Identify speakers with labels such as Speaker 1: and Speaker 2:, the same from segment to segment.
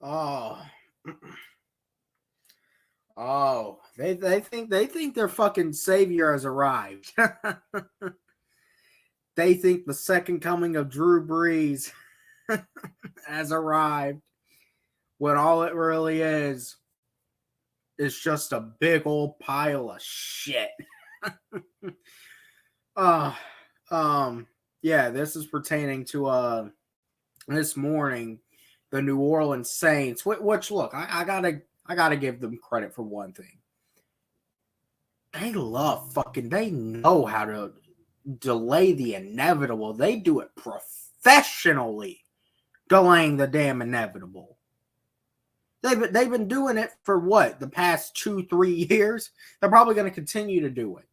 Speaker 1: Oh, oh, they think their fucking savior has arrived. They think the second coming of Drew Brees has arrived, when all it really is just a big old pile of shit. uh yeah, this is pertaining to this morning, the New Orleans Saints, which look, I gotta give them credit for one thing. They know how to delay the inevitable. They do it professionally, delaying the damn inevitable. They've been doing it for what, the past 2-3 years. They're probably going to continue to do it.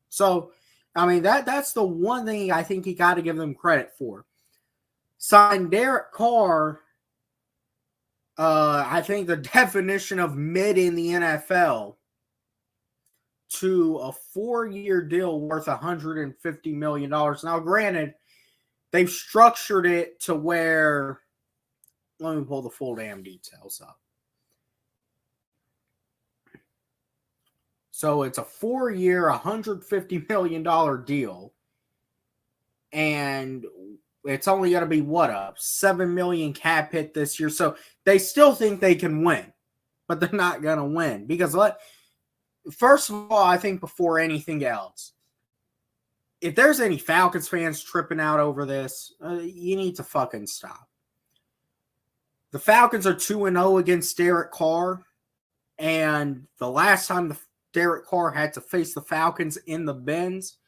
Speaker 1: So, I mean, that's the one thing I think you got to give them credit for. Signed Derek Carr. I think the definition of mid in the NFL, to a 4-year deal worth $150 million. Now, granted, they've structured it to where, let me pull the full damn details up. So it's a 4-year, $150 million deal. And it's only going to be, what, a $7 million cap hit this year. So they still think they can win, but they're not going to win. Because, first of all, I think before anything else, if there's any Falcons fans tripping out over this, you need to fucking stop. The Falcons are 2-0 against Derek Carr. And the last time Derek Carr had to face the Falcons in the Benz,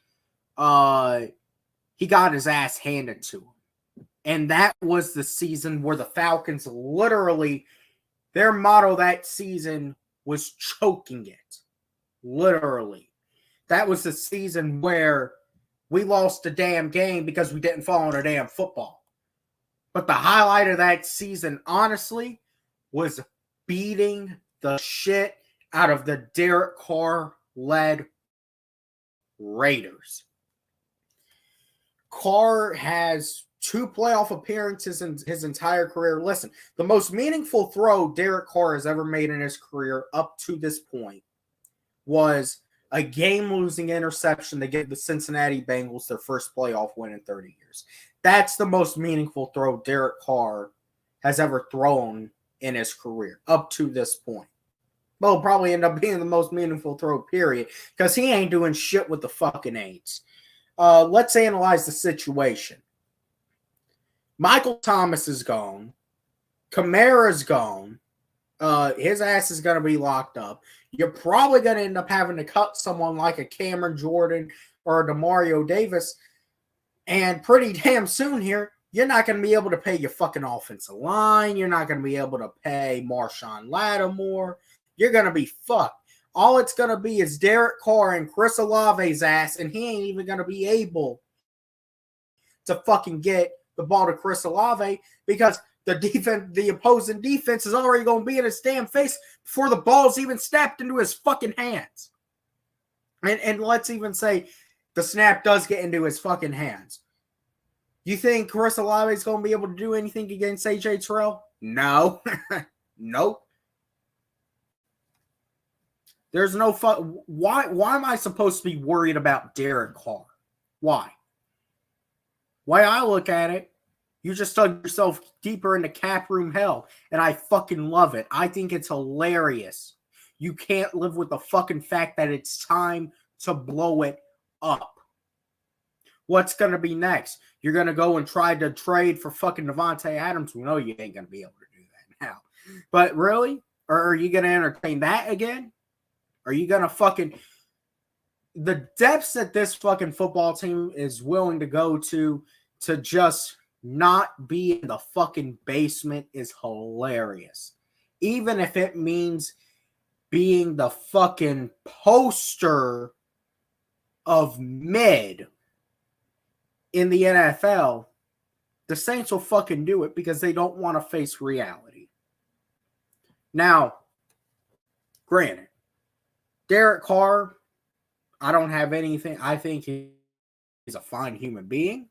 Speaker 1: he got his ass handed to him. And that was the season where the Falcons literally, their motto that season was choking it. Literally. That was the season where we lost a damn game because we didn't fall on a damn football. But the highlight of that season, honestly, was beating the shit out of the Derek Carr-led Raiders. Carr has 2 playoff appearances in his entire career. Listen, the most meaningful throw Derek Carr has ever made in his career up to this point was a game-losing interception to give the Cincinnati Bengals their first playoff win in 30 years. That's the most meaningful throw Derek Carr has ever thrown in his career up to this point. Well, probably end up being the most meaningful throw, period, because he ain't doing shit with the fucking Aints. Let's analyze the situation. Michael Thomas is gone. Kamara's gone. His ass is going to be locked up. You're probably going to end up having to cut someone like a Cameron Jordan or a Demario Davis. And pretty damn soon here, you're not going to be able to pay your fucking offensive line. You're not going to be able to pay Marshawn Lattimore. You're going to be fucked. All it's going to be is Derek Carr and Chris Olave's ass, and he ain't even going to be able to fucking get the ball to Chris Olave because the opposing defense is already going to be in his damn face before the ball's even snapped into his fucking hands. And let's even say the snap does get into his fucking hands. You think Chris Olave is going to be able to do anything against A.J. Terrell? No. Nope. There's no Why am I supposed to be worried about Derek Carr? Why? Way I look at it, you just dug yourself deeper into cap room hell, and I fucking love it. I think it's hilarious. You can't live with the fucking fact that it's time to blow it up. What's going to be next? You're going to go and try to trade for fucking Devontae Adams? We know you ain't going to be able to do that now. But really? Or are you going to entertain that again? Are you going to fucking... The depths that this fucking football team is willing to go to just not be in the fucking basement is hilarious. Even if it means being the fucking poster of mid in the NFL, the Saints will fucking do it because they don't want to face reality. Now, granted, Derek Carr, I don't have anything. I think he's a fine human being.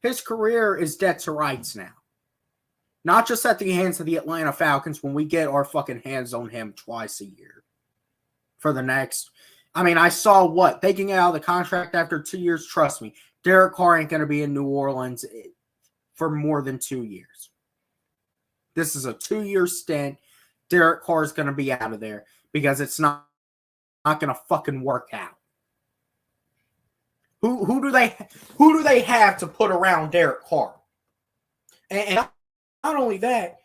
Speaker 1: His career is dead to rights now. Not just at the hands of the Atlanta Falcons when we get our fucking hands on him twice a year. For the next, I mean, I saw what? They can get out of the contract after 2 years. Trust me, Derek Carr ain't going to be in New Orleans for more than 2 years. This is a 2-year stint. Derek Carr is going to be out of there because it's not going to fucking work out. Who do they have to put around Derek Carr? And not only that,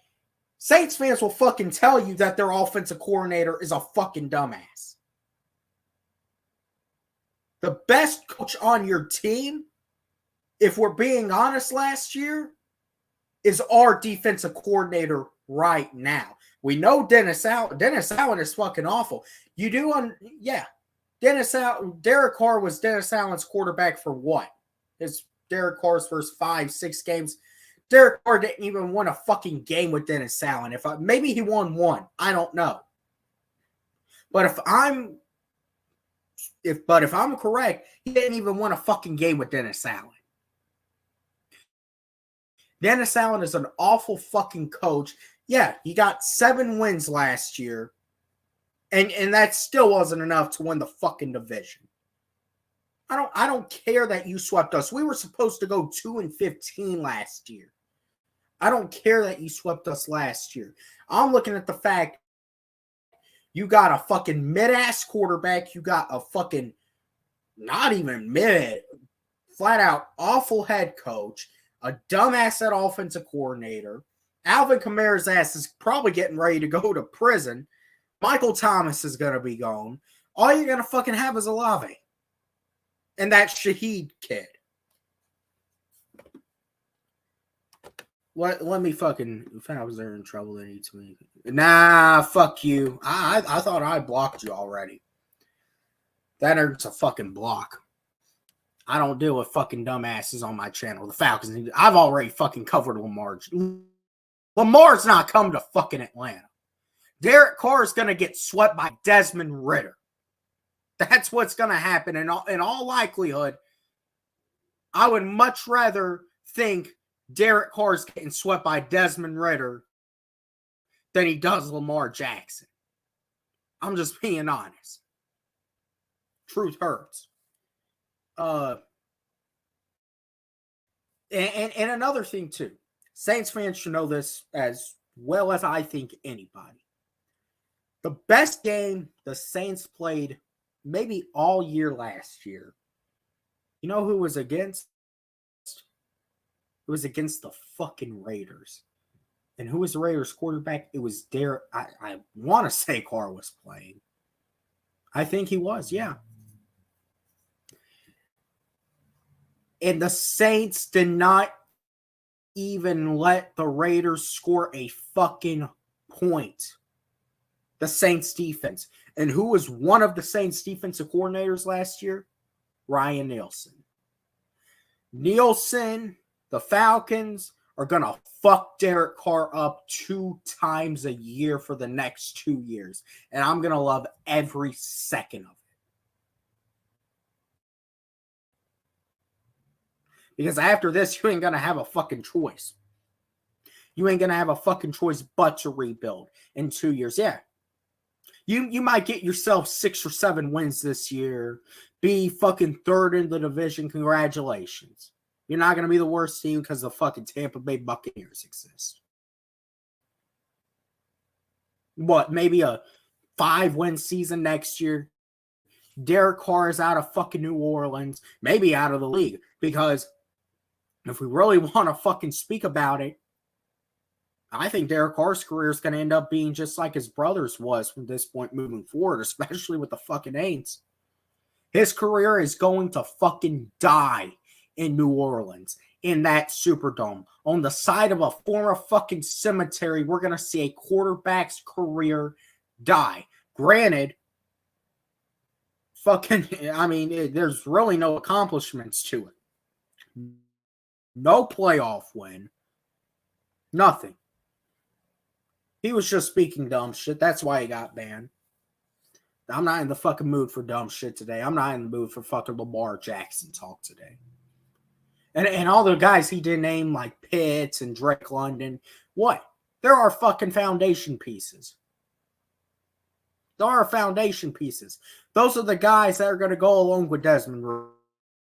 Speaker 1: Saints fans will fucking tell you that their offensive coordinator is a fucking dumbass. The best coach on your team, if we're being honest last year, is our defensive coordinator right now. We know Dennis Allen. Dennis Allen is fucking awful. Derek Carr was Dennis Allen's quarterback for what? It's Derek Carr's first 5-6 games. Derek Carr didn't even win a fucking game with Dennis Allen. Maybe he won one. I don't know. But if I'm correct, he didn't even win a fucking game with Dennis Allen. Dennis Allen is an awful fucking coach. Yeah, he got 7 wins last year. And that still wasn't enough to win the fucking division. I don't care that you swept us. We were supposed to go 2-15 last year. I don't care that you swept us last year. I'm looking at the fact you got a fucking mid-ass quarterback. You got a fucking not even mid, flat out awful head coach, a dumbass at offensive coordinator. Alvin Kamara's ass is probably getting ready to go to prison. Michael Thomas is going to be gone. All you're going to fucking have is Olave. And that Shaheed kid. Let me fucking, if I was there in trouble, they need to. Nah, fuck you. I thought I blocked you already. That hurts a fucking block. I don't deal with fucking dumbasses on my channel. The Falcons. I've already fucking covered Lamar. Lamar's not coming to fucking Atlanta. Derek Carr is going to get swept by Desmond Ridder. That's what's going to happen. In all likelihood, I would much rather think Derek Carr is getting swept by Desmond Ridder than he does Lamar Jackson. I'm just being honest. Truth hurts. And another thing, too. Saints fans should know this as well as I think anybody. The best game the Saints played maybe all year last year. You know who was against? It was against the fucking Raiders. And who was the Raiders quarterback? It was Derek. I want to say Carr was playing. I think he was, yeah. And the Saints did not even let the Raiders score a fucking point. The Saints defense. And who was one of the Saints defensive coordinators last year? Ryan Nielsen. Nielsen, the Falcons, are going to fuck Derek Carr up 2 times a year for the next 2 years. And I'm going to love every second of it. Because after this, you ain't going to have a fucking choice. You ain't going to have a fucking choice but to rebuild in 2 years. Yeah. You might get yourself 6 or 7 wins this year. Be fucking third in the division. Congratulations. You're not going to be the worst team because the fucking Tampa Bay Buccaneers exist. What, maybe a 5-win season next year? Derek Carr is out of fucking New Orleans. Maybe out of the league. Because if we really want to fucking speak about it, I think Derek Carr's career is going to end up being just like his brother's was from this point moving forward, especially with the fucking Aints. His career is going to fucking die in New Orleans, in that Superdome. On the side of a former fucking cemetery, we're going to see a quarterback's career die. Granted, there's really no accomplishments to it. No playoff win. Nothing. He was just speaking dumb shit. That's why he got banned. I'm not in the fucking mood for dumb shit today. I'm not in the mood for fucking Lamar Jackson talk today. And all the guys he did name, like Pitts and Drake London, what? There are fucking foundation pieces. There are foundation pieces. Those are the guys that are going to go along with Desmond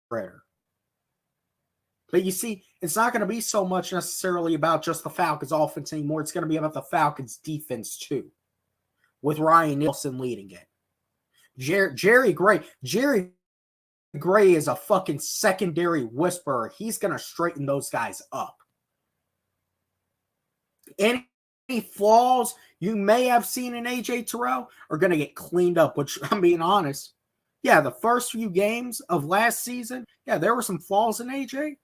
Speaker 1: Ritter. But you see, it's not going to be so much necessarily about just the Falcons offense anymore. It's going to be about the Falcons defense too, with Ryan Nielsen leading it. Jerry Gray is a fucking secondary whisperer. He's going to straighten those guys up. Any flaws you may have seen in AJ Terrell are going to get cleaned up, which, I'm being honest, yeah, the first few games of last season, yeah, there were some flaws in AJ.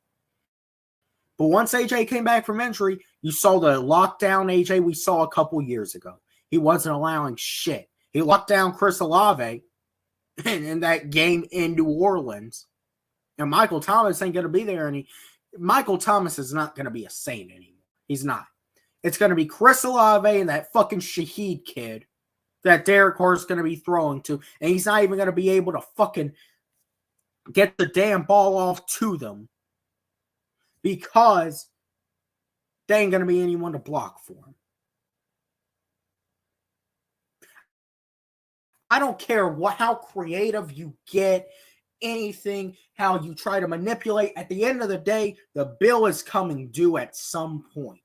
Speaker 1: But once AJ came back from injury, you saw the lockdown AJ we saw a couple years ago. He wasn't allowing shit. He locked down Chris Olave in that game in New Orleans. And Michael Thomas ain't going to be there. Michael Thomas is not going to be a Saint anymore. He's not. It's going to be Chris Olave and that fucking Shaheed kid that Derek Carr is going to be throwing to. And he's not even going to be able to fucking get the damn ball off to them because there ain't going to be anyone to block for him. I don't care how creative you get, anything, how you try to manipulate. At the end of the day, the bill is coming due at some point.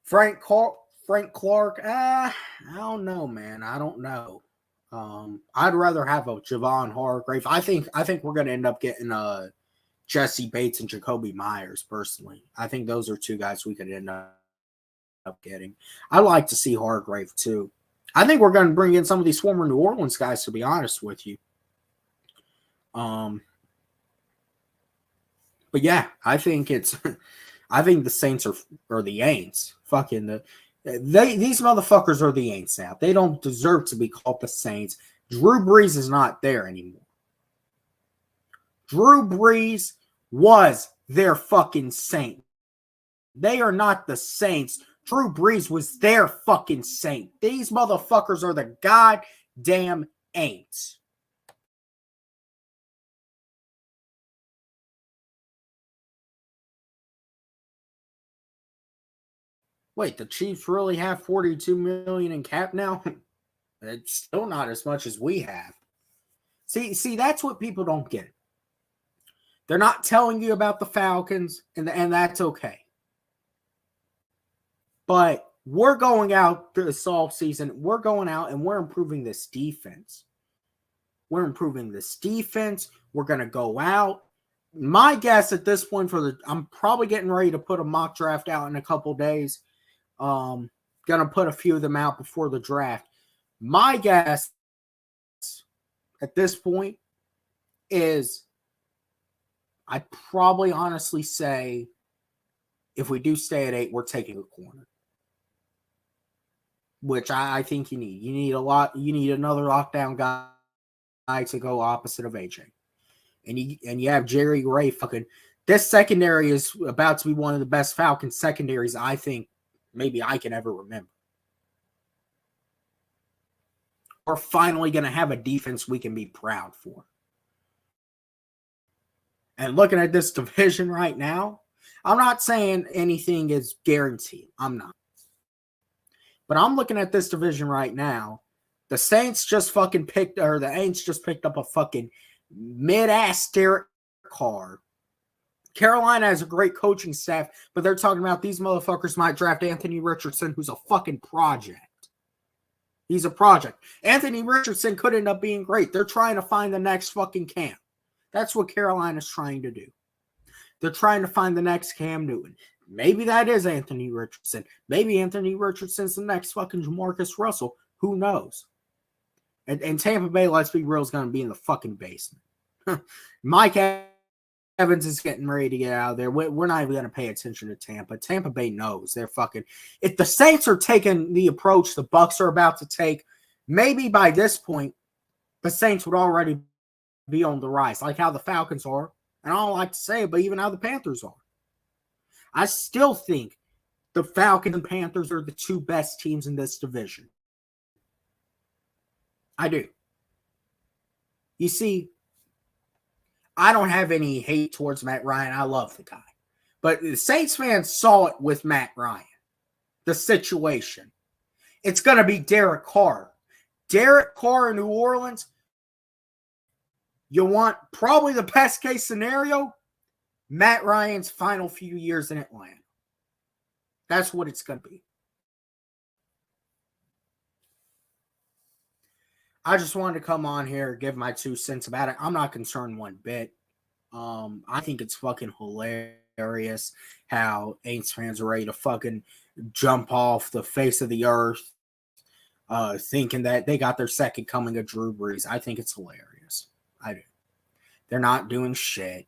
Speaker 1: Frank Clark, I don't know, man. I don't know. I'd rather have a Javon Hargrave. I think we're going to end up getting Jesse Bates and Jacoby Myers, personally. I think those are two guys we could end up getting. I'd like to see Hargrave, too. I think we're going to bring in some of these former New Orleans guys, to be honest with you. But yeah, I think the Saints are the Aints. These motherfuckers are the Aints now. They don't deserve to be called the Saints. Drew Brees is not there anymore. Drew Brees was their fucking Saint. They are not the Saints. Drew Brees was their fucking Saint. These motherfuckers are the goddamn Aints. Wait, the Chiefs really have $42 million in cap now? It's still not as much as we have. See, that's what people don't get. They're not telling you about the Falcons, and that's okay. But we're going out this offseason. We're going out and we're improving this defense. We're improving this defense. We're going to go out. My guess at this point I'm probably getting ready to put a mock draft out in a couple days. Gonna put a few of them out before the draft. My guess at this point is I'd probably honestly say if we do stay at 8, we're taking a corner. Which I think you need. You need another lockdown guy to go opposite of AJ. And you have Jerry Gray fucking. This secondary is about to be one of the best Falcons secondaries I think maybe I can ever remember. We're finally going to have a defense we can be proud for. And looking at this division right now, I'm not saying anything is guaranteed. I'm not. But I'm looking at this division right now. The Aints just picked up a fucking mid-ass Derek Carr. Carolina has a great coaching staff, but they're talking about these motherfuckers might draft Anthony Richardson, who's a fucking project. He's a project. Anthony Richardson could end up being great. They're trying to find the next fucking Cam. That's what Carolina's trying to do. They're trying to find the next Cam Newton. Maybe that is Anthony Richardson. Maybe Anthony Richardson's the next fucking Jamarcus Russell. Who knows? And Tampa Bay, let's be real, is going to be in the fucking basement. Mike Evans is getting ready to get out of there. We're not even going to pay attention to Tampa. Tampa Bay knows they're fucking. If the Saints are taking the approach the Bucs are about to take, maybe by this point, the Saints would already be on the rise, like how the Falcons are. And I don't like to say it, but even how the Panthers are. I still think the Falcons and Panthers are the two best teams in this division. I do. You see, I don't have any hate towards Matt Ryan. I love the guy. But the Saints fans saw it with Matt Ryan. The situation. It's going to be Derek Carr. Derek Carr in New Orleans, you want probably the best case scenario, Matt Ryan's final few years in Atlanta. That's what it's going to be. I just wanted to come on here, give my 2 cents about it. I'm not concerned one bit. I think it's fucking hilarious how Aints fans are ready to fucking jump off the face of the earth, thinking that they got their second coming of Drew Brees. I think it's hilarious. I do. They're not doing shit.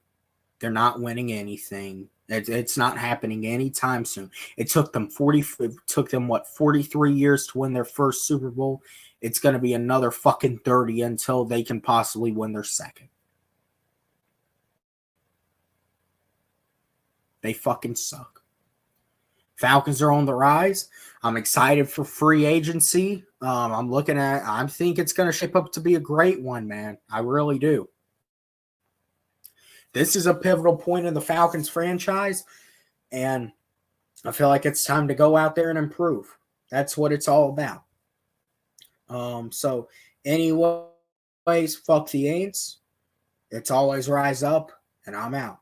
Speaker 1: They're not winning anything. It's not happening anytime soon. It took them 43 years to win their first Super Bowl. It's going to be another fucking 30 until they can possibly win their second. They fucking suck. Falcons are on the rise. I'm excited for free agency. I think it's going to shape up to be a great one, man. I really do. This is a pivotal point in the Falcons franchise, and I feel like it's time to go out there and improve. That's what it's all about. So anyways, fuck the Aints. It's always rise up, and I'm out.